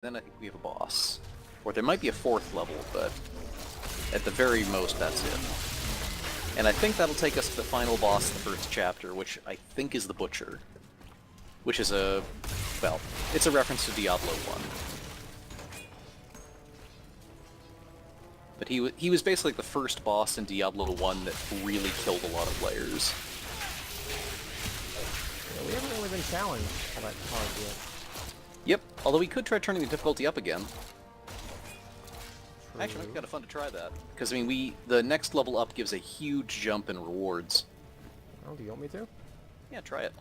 Then I think we have a boss. Or there might be a fourth level, but at the very most, that's it. And I think that'll take us to the final boss of the first chapter, which I think is the Butcher. Which is well, it's a reference to Diablo 1. But he was basically the first boss in Diablo 1 that really killed a lot of players. Yeah, we haven't really been challenged all that hard yet. Yep, although we could try turning the difficulty up again. True. Actually, it might be kind of fun to try that. Because, I mean, the next level up gives a huge jump in rewards. Oh, do you want me to? Yeah, try it.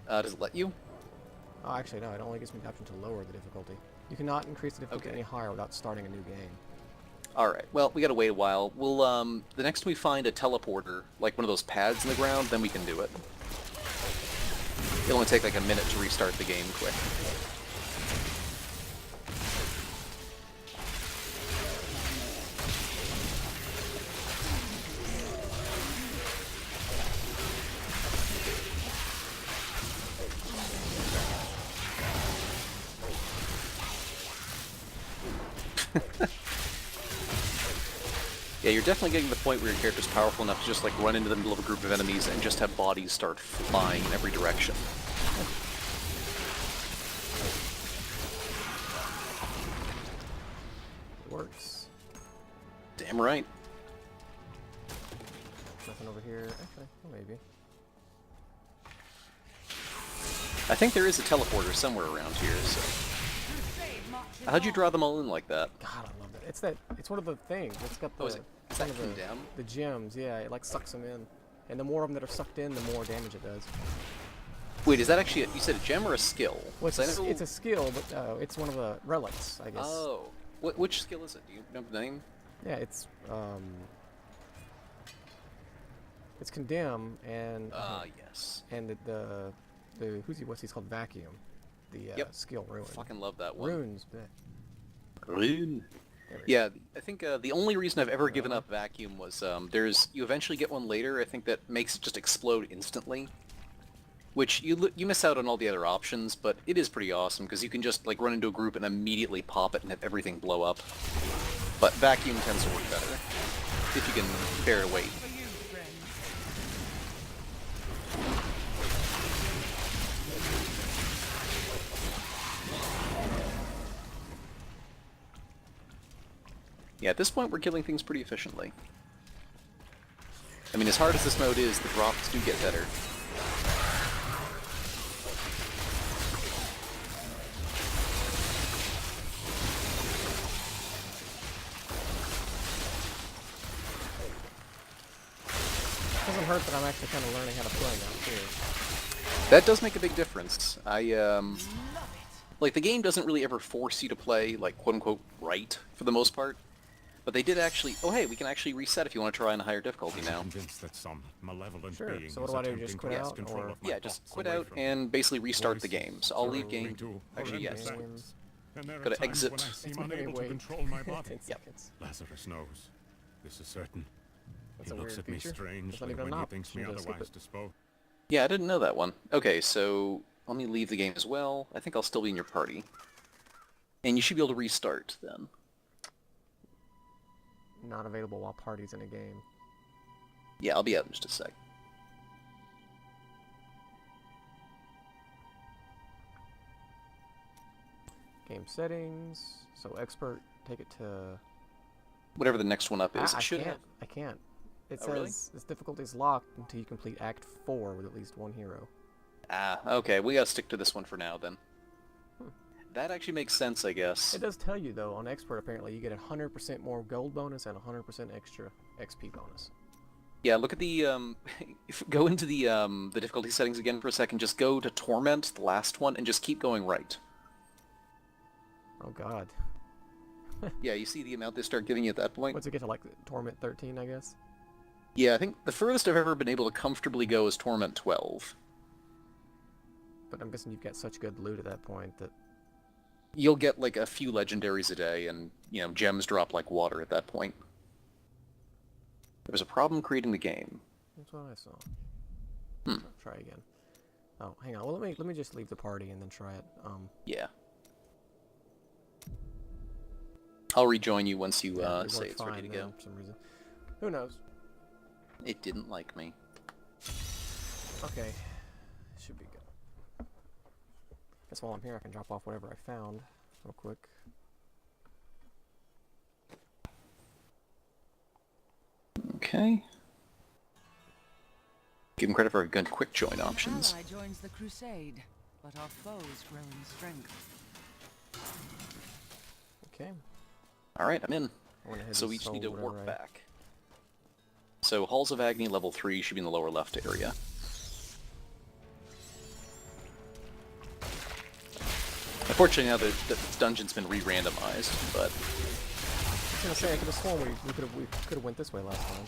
Does it let you? Oh, actually, no. It only gives me the option to lower the difficulty. You cannot increase the difficulty any higher without starting a new game. Alright, well, we gotta wait a while. We'll, the next time we find a teleporter, like one of those pads in the ground, then we can do it. It'll only take like a minute to restart the game quick. Yeah, you're definitely getting to the point where your character's powerful enough to just like run into the middle of a group of enemies and just have bodies start flying in every direction. It works. Damn right. Nothing over here. Actually, well, maybe. I think there is a teleporter somewhere around here, so... How'd you draw them all in like that? God, I love that. It's one of the things. It's got the, Oh, is that Condemn? the gems. Yeah, it like sucks them in. And the more of them that are sucked in, the more damage it does. Wait, is that actually you said a gem or a skill? Well, it's a skill, but it's one of the relics, I guess. Oh. Which skill is it? Do you know the name? Yeah, it's condemn and yes. and the what's he's called vacuum, the skill ruin. Fucking love that one. Runes. Rune. Yeah, I think the only reason I've ever given up vacuum was you eventually get one later. I think that makes it just explode instantly, which you miss out on all the other options. But it is pretty awesome because you can just like run into a group and immediately pop it and have everything blow up. But vacuum tends to work better if you can bear to wait. Yeah, at this point we're killing things pretty efficiently. I mean, as hard as this mode is, the drops do get better. It doesn't hurt that I'm actually kind of learning how to play now too. That does make a big difference. Like, the game doesn't really ever force you to play, like, quote-unquote, right, for the most part. But they did actually... Oh, hey, we can actually reset if you want to try on a higher difficulty now. That some malevolent sure, being so what do I do, just quit out, or... Yeah, just quit out and basically restart the game. So I'll leave game... Actually, yes. Go to exit. It's unable to control my body. Yep. Lazarus knows. This is certain. That's He a looks weird at me feature. strange It's not even when an he op. thinks me You just skip otherwise it. disposed. Yeah, I didn't know that one. Okay, so let me leave the game as well. I think I'll still be in your party. And you should be able to restart then. Not available while party's in a game. Yeah, I'll be out in just a sec. Game settings. So expert, take it to... Whatever the next one up is. I It should can't. have... I can't. It Oh, says really? this difficulty is locked until you complete Act 4 with at least one hero. Ah, okay, we gotta stick to this one for now then. That actually makes sense, I guess. It does tell you, though, on expert apparently you get 100% more gold bonus and 100% extra XP bonus. Yeah, look at the, go into the difficulty settings again for a second. Just go to Torment, the last one, and just keep going right. Oh god. Yeah, you see the amount they start giving you at that point? What's it get to, like, Torment 13, I guess? Yeah, I think the furthest I've ever been able to comfortably go is Torment 12. But I'm guessing you've got such good loot at that point that... You'll get, like, a few legendaries a day, and, you know, gems drop like water at that point. There was a problem creating the game. That's what I saw. Hmm. Try again. Oh, hang on. Well, let me just leave the party and then try it. Yeah. I'll rejoin you once you Yeah, it say worked it's ready to fine go. then, for some reason. Who knows? It didn't like me. Okay. Should be good. Guess while I'm here I can drop off whatever I found real quick. Okay. Give him credit for a good quick join options. An ally joins the crusade, but our foes grow in strength. Okay. Alright, I'm in. I went ahead So and we just need to sold warp whatever I- back. So Halls of Agony level 3 should be in the lower left area. Unfortunately now the dungeon's been re-randomized, but... I was gonna say, I could have sworn we could have went this way last time.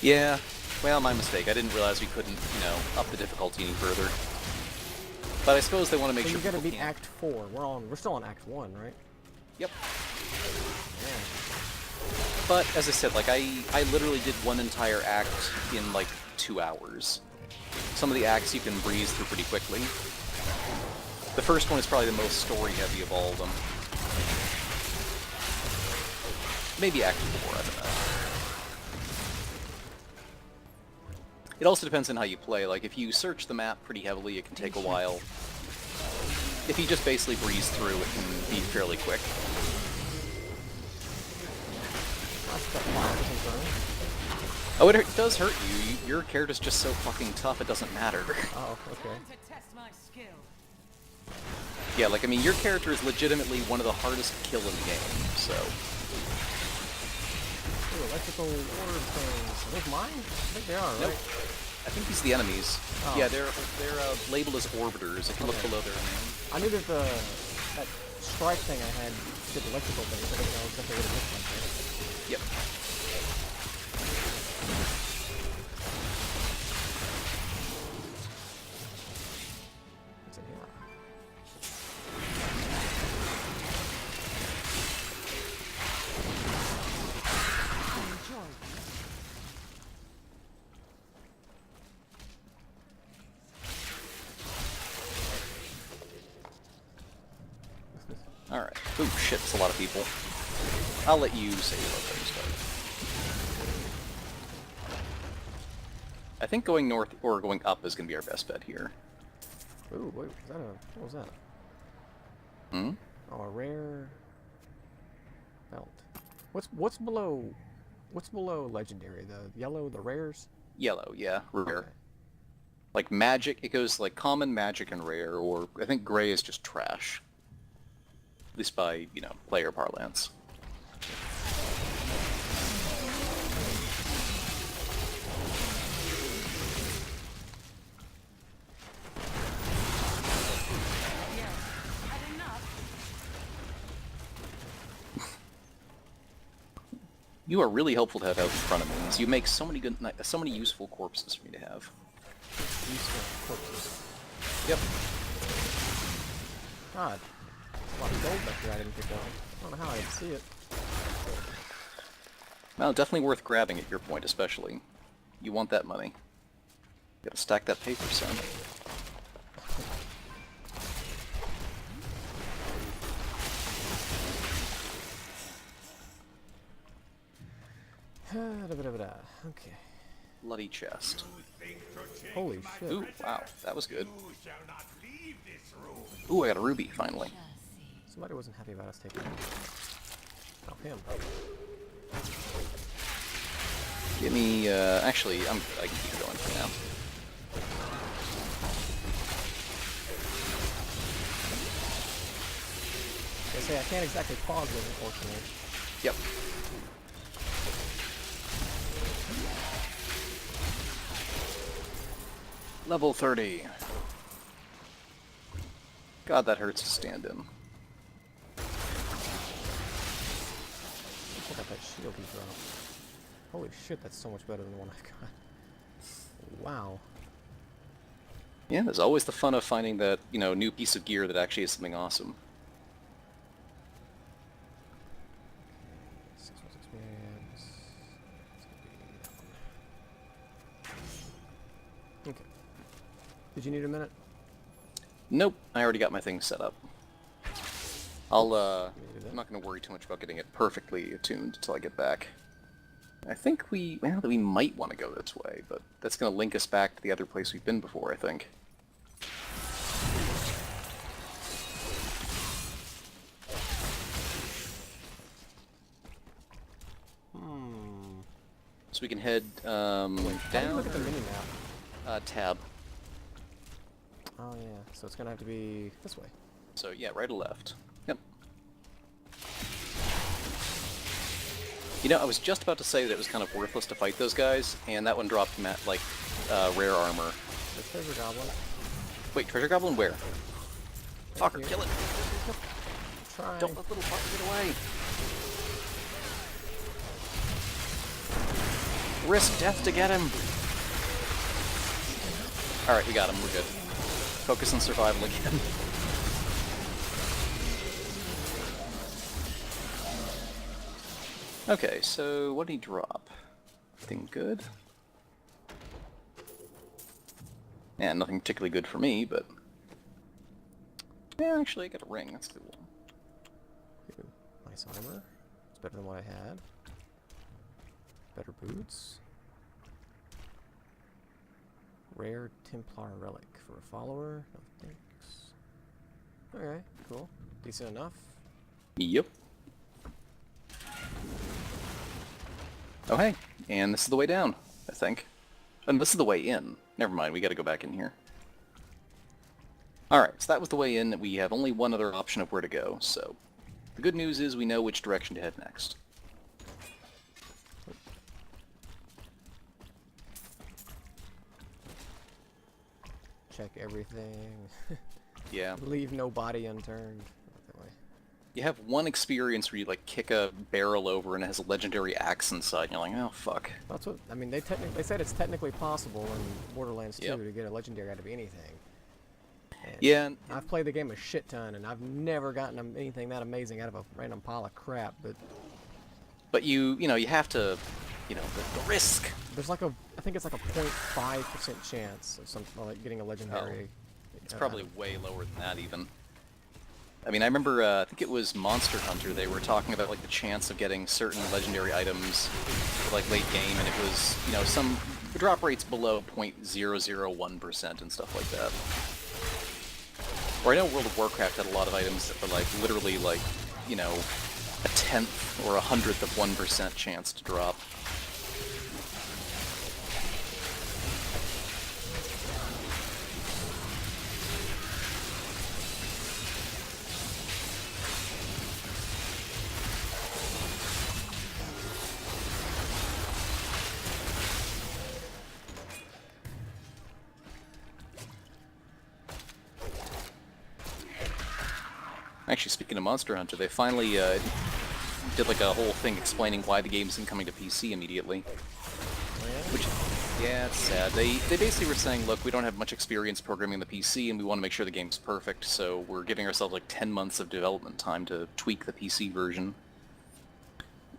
Yeah, well, my mistake. I didn't realize we couldn't, you know, up the difficulty any further. But I suppose they want to make So sure you gotta people beat can't- Act 4. We're still on Act 1, right? Yep. Man. But, as I said, like, I literally did one entire act in, like, 2 hours. Some of the acts you can breeze through pretty quickly. The first one is probably the most story-heavy of all of them. Maybe Act 4, I don't know. It also depends on how you play. Like, if you search the map pretty heavily, it can take a while. If you just basically breeze through, it can be fairly quick. Oh, it does hurt you. Your character's just so fucking tough, it doesn't matter. Oh, okay. To test my skill. Yeah, like, I mean, your character is legitimately one of the hardest to kill in the game, so... Ooh, electrical orb things. Are those mine? I think they are, right? Nope. I think these are the enemies. Oh. Yeah, they're labeled as orbiters if you look below their name. I knew that that strike thing I had did electrical things. I didn't know exactly what it looked like. Right? Yep. What's in here? Enjoy. Alright. Ooh, shit, that's a lot of people. I'll let you say hello first. I think going north or going up is going to be our best bet here. Ooh, wait, was that what was that? Hmm? Oh, a rare belt. What's below legendary? The yellow, the rares? Yellow, yeah, rare. Okay. Like magic, it goes like common, magic, and rare, or I think gray is just trash. At least by, you know, player parlance. Yes. Had enough. You are really helpful to have out in front of me. You make so many so many useful corpses for me to have. Useful corpses. Yep. God. There's a lot of gold back here I didn't pick up. I don't know how I didn't see it. Well, definitely worth grabbing at your point, especially. You want that money. Gotta stack that paper, son. Okay. Bloody chest. Holy shit. Ooh, wow, that was good. Ooh, I got a ruby, finally. Somebody wasn't happy about us taking it. Oh, him. Give me, actually, I can keep going for now. I say I can't exactly pause it, unfortunately. Yep. Level 30. God, that hurts to stand in. Check out that shield he dropped. Holy shit, that's so much better than the one I've got. Wow. Yeah, there's always the fun of finding that, you know, new piece of gear that actually is something awesome. 6 plus experience. It's gonna be that one. Okay. Did you need a minute? Nope, I already got my thing set up. I'll, Let me do I'm not going to worry too much about getting it perfectly attuned until I get back. I think we might want to go this way, but that's going to link us back to the other place we've been before, I think. So we can head Wait, how do you down. look at the mini-map? Tab. Oh yeah, so it's gonna have to be this way. So yeah, right or left. Yep. You know, I was just about to say that it was kind of worthless to fight those guys, and that one dropped rare armor. The treasure goblin. Wait, treasure goblin where? Thank Fucker, you. kill it! Try. Don't let little fucker get away! Risk death to get him! Alright, we got him, we're good. Focus on survival again. Okay, so what did he drop? Anything good? Yeah, nothing particularly good for me, but... Yeah, actually I got a ring, that's cool. Ooh, nice armor. It's better than what I had. Better boots. Rare Templar relic for a follower. No thanks. Okay, cool. Decent enough. Yep. Oh hey, and this is the way down, I think. And this is the way in. Never mind, we gotta go back in here. Alright, so that was the way in. We have only one other option of where to go, so... The good news is we know which direction to head next. Check everything. Yeah. Leave no body unturned. That way. You have one experience where you, like, kick a barrel over and it has a legendary axe inside, and you're like, oh, fuck. That's what I mean. They said it's technically possible in Borderlands 2 Yep. to get a legendary out of anything. And Yeah, and I've played the game a shit ton, and I've never gotten anything that amazing out of a random pile of crap. But you know, you have to, you know, the risk. there's like I think it's like a 0.5% chance of something like getting a legendary. It's probably way lower than that, even. I mean, I remember, I think it was Monster Hunter, they were talking about, like, the chance of getting certain legendary items for, like, late game, and it was, you know, the drop rates below 0.001% and stuff like that. Or I know World of Warcraft had a lot of items that were, like, literally, like, you know, a 10th or a 100th of 1% chance to drop. Actually, speaking of Monster Hunter, they finally did like a whole thing explaining why the game isn't coming to PC immediately. Which, yeah, it's sad. They basically were saying, look, we don't have much experience programming the PC, and we want to make sure the game's perfect, so we're giving ourselves like 10 months of development time to tweak the PC version.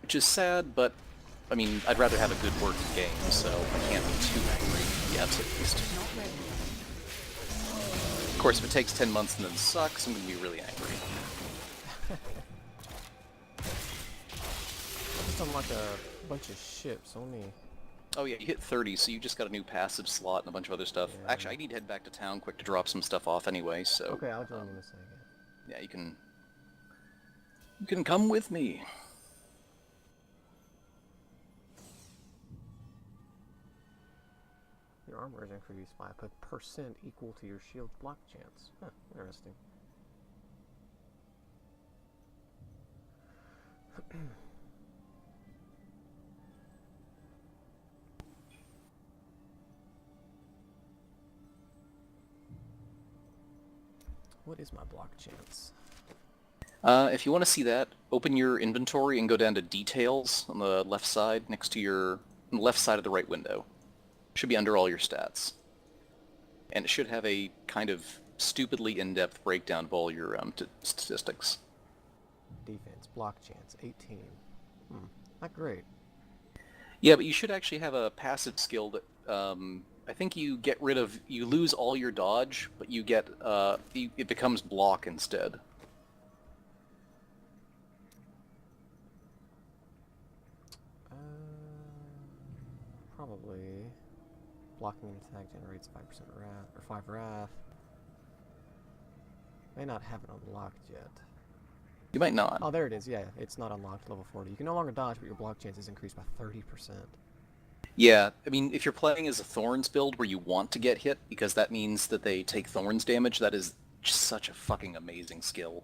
Which is sad, but, I mean, I'd rather have a good working game, so I can't be too angry yet, at least. Of course, if it takes 10 months and then sucks, I'm going to be really angry. I just unlocked a bunch of ships. Only. Oh yeah, you hit 30, so you just got a new passive slot and a bunch of other stuff. Yeah. Actually, I need to head back to town quick to drop some stuff off anyway, so... Okay, I'll join you in a second. Yeah, you can come with me. Your armor is increased by a percent equal to your shield block chance. Huh, interesting. What is my block chance? If you want to see that, open your inventory and go down to Details on the left side, next to on the left side of the right window. Should be under all your stats. And it should have a kind of stupidly in-depth breakdown of all your statistics. Defense, block chance, 18. Not great. Yeah, but you should actually have a passive skill that, I think you lose all your dodge, but you get, it becomes block instead. probably blocking an attack generates 5% wrath or 5 wrath. May not have it unlocked yet. You might not. Oh, there it is. Yeah, it's not unlocked. Level 40. You can no longer dodge, but your block chance is increased by 30%. Yeah, I mean, if you're playing as a Thorns build where you want to get hit, because that means that they take Thorns damage, that is just such a fucking amazing skill.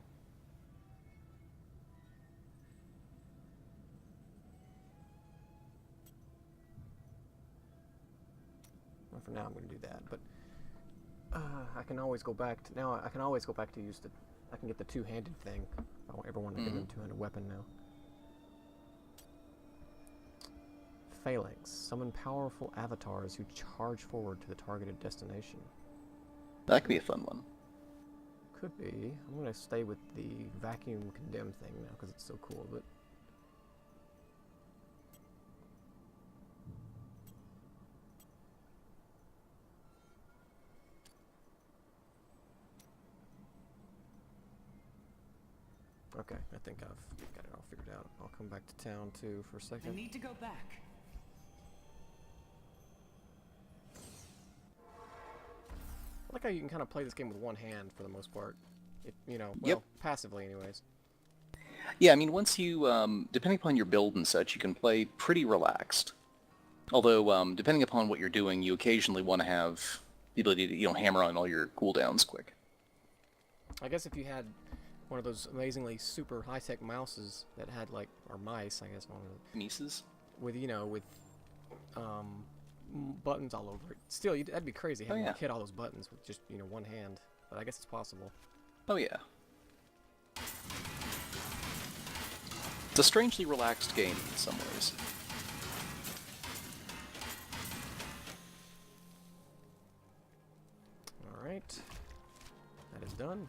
Well, for now, I'm going to do that, but I can always go back to now. I can always go back to use the. I can get the two-handed thing. I don't ever want to give them two-handed weapon now. Phalanx. Summon powerful avatars who charge forward to the targeted destination. That could be a fun one. Could be. I'm going to stay with the vacuum condemn thing now because it's so cool, but... Okay, I think I've got it all figured out. I'll come back to town too for a I second. need to go back. I like how you can kind of play this game with one hand for the most part. You know, well, Yep. passively anyways. Yeah, I mean, once you, depending upon your build and such, you can play pretty relaxed. Although, depending upon what you're doing, you occasionally want to have the ability to, you know, hammer on all your cooldowns quick. I guess if you had one of those amazingly super high-tech mouses that had like, or mice, I guess, one of the, Nieces? with, you know, with buttons all over it. Still, that'd be crazy having yeah. to hit all those buttons with just, you know, one hand. But I guess it's possible. Oh yeah. It's a strangely relaxed game in some ways. Alright. That is done.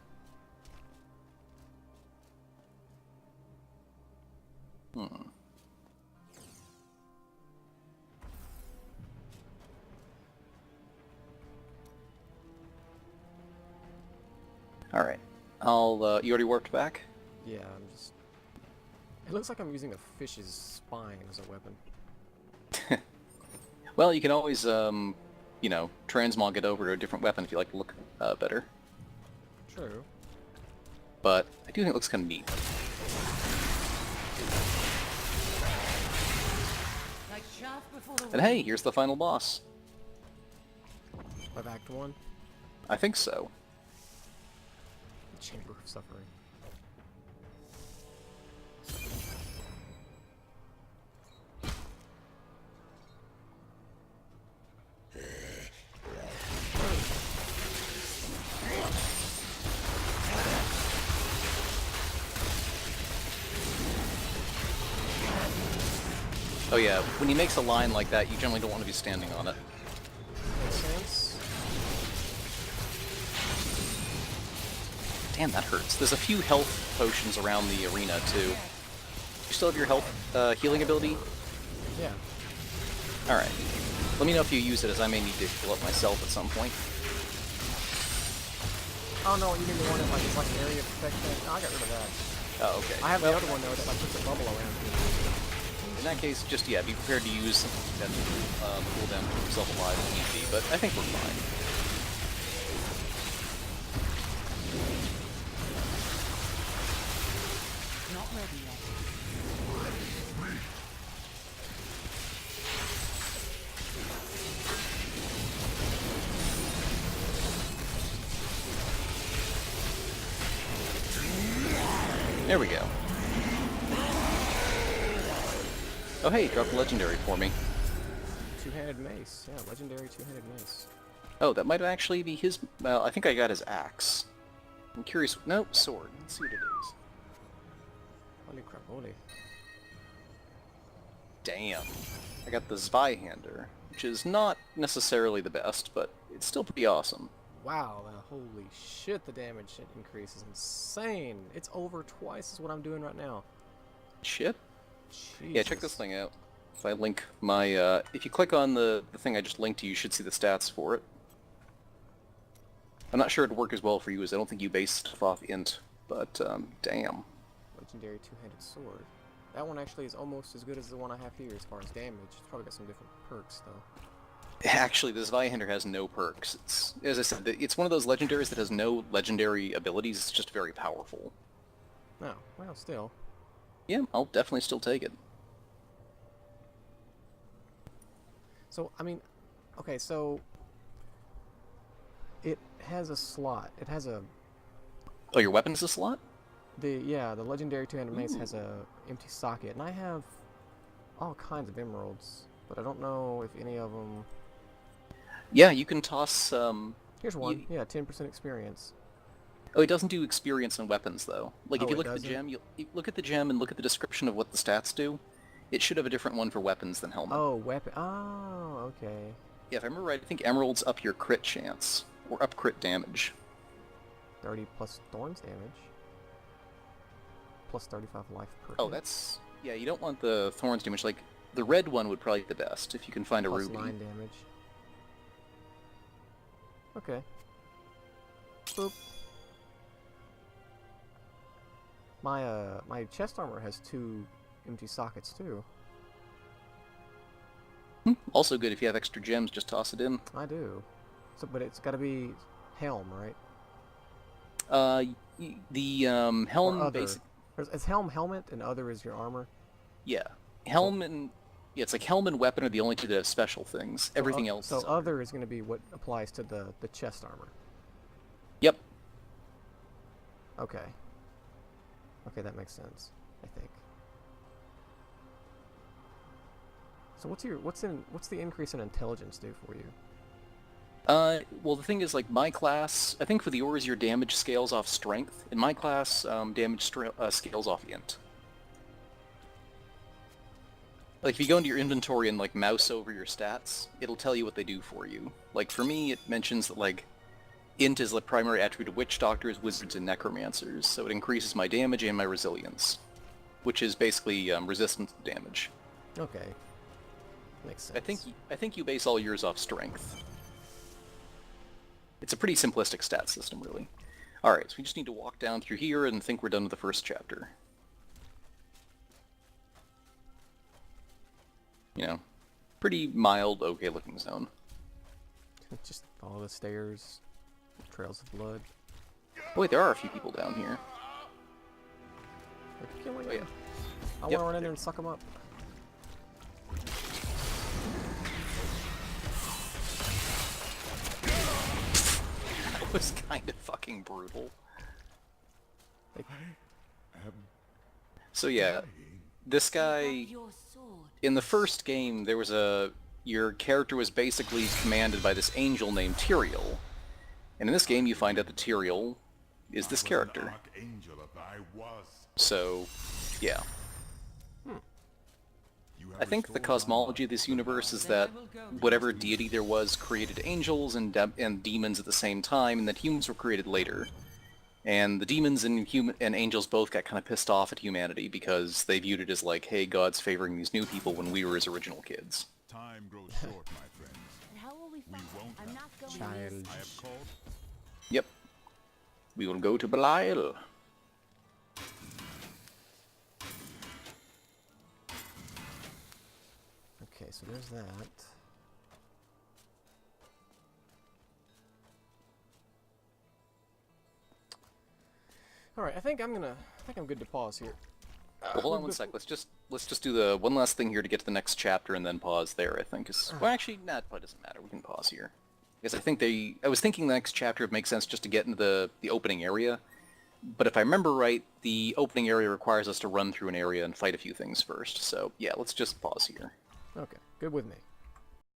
Alright. You already warped back? Yeah, I'm just... It looks like I'm using a fish's spine as a weapon. Well, you can always, you know, transmog it over to a different weapon if you like to look better. True. But I do think it looks kind of neat. Like chaff before the And hey, here's the final boss. Of Act 1. I think so. The Chamber of Suffering. Oh yeah, when he makes a line like that, you generally don't want to be standing on it. Makes sense. Damn, that hurts. There's a few health potions around the arena, too. You still have your health healing ability? Yeah. Alright. Let me know if you use it, as I may need to heal up myself at some point. Oh no, you mean the one that like is like an area protection? No, I got rid of that. Oh, okay. I have the other one though that like puts a bubble around me. In that case, just, yeah, be prepared to use something that cool down to keep yourself alive if need be, but I think we're fine. Not ready yet. There we go. Oh hey, drop a legendary for me. Two-handed mace. Yeah, legendary two-handed mace. Oh, that might actually be his... Well, I think I got his axe. I'm curious... Nope, sword. Let's see what it is. Holy crap, holy. Damn. I got the Zweihander, which is not necessarily the best, but it's still pretty awesome. Wow, holy shit, the damage increase is insane. It's over twice as what I'm doing right now. Shit. Jesus. Yeah, check this thing out. If I link my, if you click on the thing I just linked to, you should see the stats for it. I'm not sure it'd work as well for you, as I don't think you base stuff off int, but, damn. Legendary two-handed sword. That one actually is almost as good as the one I have here as far as damage. It's probably got some different perks, though. Actually, this Viander has no perks. It's, as I said, it's one of those legendaries that has no legendary abilities. It's just very powerful. Oh, well, still. Yeah, I'll definitely still take it. So, I mean, okay, so it has a slot. It has a Oh, your weapon is a slot? the legendary two-handed mace has a empty socket, and I have all kinds of emeralds, but I don't know if any of them. Yeah, you can toss. Here's one. Yeah, 10% experience. Oh, it doesn't do experience on weapons though. Like if Oh, you it look at the doesn't? gem, you look at the gem and look at the description of what the stats do. It should have a different one for weapons than helmet. Oh, weapon. Oh, okay. Yeah, if I remember right, I think emeralds up your crit chance or up crit damage. 30 plus thorns damage. Plus 35 life per Oh, hit. that's yeah. You don't want the thorns damage. Like the red one would probably be the best if you can find a Plus ruby. 9 damage. Okay. Boop. My chest armor has 2 empty sockets too. Also good if you have extra gems, just toss it in. I do. So, but it's got to be helm, right? The Or helm other. basic. Is helm helmet and other is your armor? Yeah, helm and yeah, it's like helm and weapon are the only two that have special things. Everything else. So is other is going to be what applies to the chest armor. Yep. Okay. Okay, that makes sense. I think. So what's the increase in intelligence do for you? Well, the thing is, like, my class, I think for the yours, your damage scales off strength. In my class, damage scales off int. Like, if you go into your inventory and, like, mouse over your stats, it'll tell you what they do for you. Like, for me, it mentions that, like, int is the primary attribute of witch doctors, wizards, and necromancers, so it increases my damage and my resilience, which is basically resistance to damage. Okay. Makes sense. I think you base all yours off strength. It's a pretty simplistic stat system, really. Alright, so we just need to walk down through here and think we're done with the first chapter. You know, pretty mild, okay-looking zone. Just follow the stairs, trails of blood. Oh, wait, there are a few people down here. They're killing Oh, yeah. them. I Yep, want to run in there and suck them up. That was kind of fucking brutal. So yeah, this guy, Your sword. in the first game, there was your character was basically commanded by this angel named Tyrael. And in this game, you find out that Tyrael is this character. Archangel if I was. So, yeah. You have I think the restored cosmology of this universe is that whatever deity there was created angels and demons at the same time, and that humans were created later. And the demons and angels both got kind of pissed off at humanity because they viewed it as like, hey, God's favoring these new people when we were his original kids. Time grows short, my friends. And how will we We fight? won't I'm have not going Child. I have called. Yep. We will go to Belial. Okay, so there's that. Alright, I think I'm good to pause here. Well, hold on one sec. Let's just do the one last thing here to get to the next chapter and then pause there. I think is well, actually, nah, it doesn't matter. We can pause here because I think I was thinking the next chapter would make sense just to get into the opening area. But if I remember right, the opening area requires us to run through an area and fight a few things first. So yeah, let's just pause here. Okay, good with me.